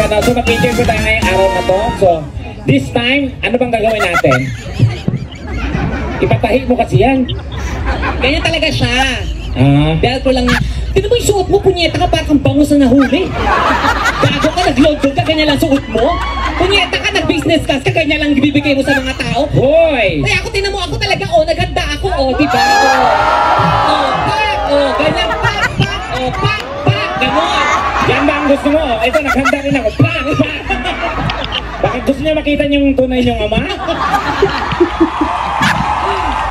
So mag-interview tayo ngayong araw na to. So, this time, ano bang gagawin natin? Ipatahi mo kasi yan. Ganyan talaga siya. Dahil ko lang, tignan mo yung suot mo, punyeta ka, parang bangus na nahuli. Gago ka, nag-load ka, ganyan lang suot mo. Punyeta ka, nag-business class ka, ganyan lang bibigay mo sa mga tao. Hoy! Kaya ako, tignan mo, ako talaga, naghanda ako, diba? Ganyan, pak, ganon. Yan ba ang gusto mo? Ito, naghanda rin ako. Pak! Bakit gusto niya makita yung tunay niyong ama?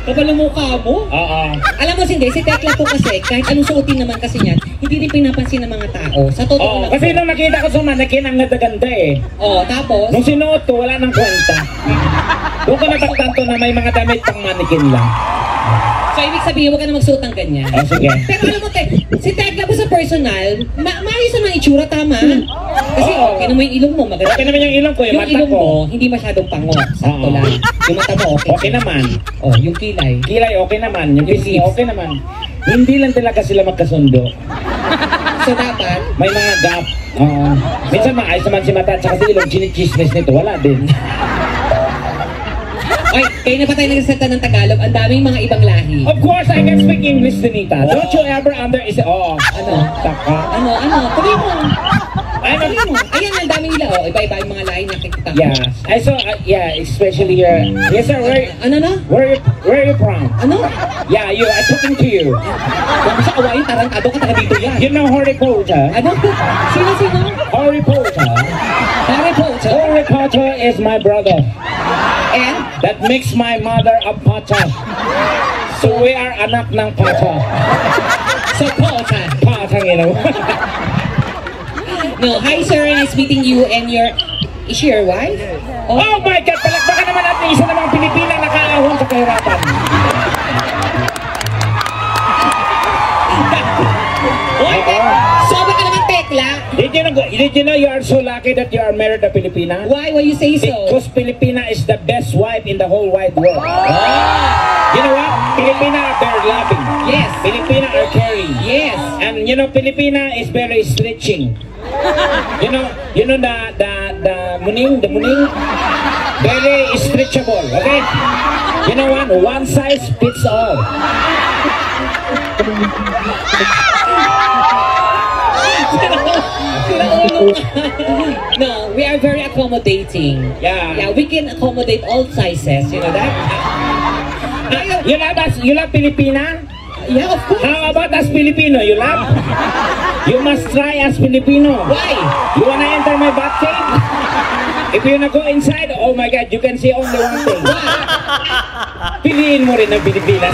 Kapal ang mukha mo? Oo. Alam mo, hindi, si Tekla po kasi, kahit anong suotin naman kasi niyan, hindi din pinapansin ng mga tao. Sa totoo lang. Kasi nung nakita ko sa mannequin, ang ganda-ganda eh. Tapos? Nung sinuot ko, wala nang kwenta. Doon ko nataktan to na may mga damit pang mannequin lang. So, ibig sabihin, huwag ka na magsuot ng ganyan. Sige. Pero alam mo, si Tekla po sa personal, maayos naman ang itsura, tama? Kasi okay naman yung ilong mo, maganda. Okay naman yung ilong ko, yung mata ilong ko. mo, hindi masyadong pangot. Sakto lang. Yung mata mo, Okay naman. Yung kilay. Kilay, okay naman. Yung pisngi, okay naman. Hindi lang talaga sila magkasundo. So, dapat? May mga gap. Minsan maayos naman si mata at saka si ilong, chinichismis nito. Wala din. Oy, kayo na pa tayo nagsasalita ng Tagalog. Ang daming mga ibang lahi. Of course, I can speak English, Donita. Don't you ever Ano? Taka. Tuloy mo. Tuloy mo. Ayan, ang daming nila. Iba-iba yung mga lahi nakikita. Yeah. I saw, especially your... Yes, sir. Where are you from? Yeah, I'm talking to you. Kung sa awain, tarantado ka, taga dito yan. You know Harry Potter? Sino? Harry Potter. Harry Potter is my brother. And? That makes my mother a Potter. So we are anak ng Potter. So Potter. Potter, you know. No, hi sir, nice meeting you and is she your wife? Oh my God, palakpakan naman natin isa namang Pilipina nakaahon sa kahirapan. Sobra ka naman, Tekla. Did you know you are so lucky that you are married a Filipina? Why you say so? Because Filipina is the best wife in the whole wide world. You know what? Filipina are very loving. Yes. Filipina are caring. Yes. And you know, Filipina is very stretching. You know the muning, very stretchable. Okay. You know what? One size fits all. No, we are very accommodating. Yeah, we can accommodate all sizes. You know that? You love Filipina? Yeah, of course. How about as Filipino? You love? You must try as Filipino. Why? You wanna enter my bathtub? If you wanna go inside, oh my God, you can see only one thing. Piliin mo rin ang Pilipinas.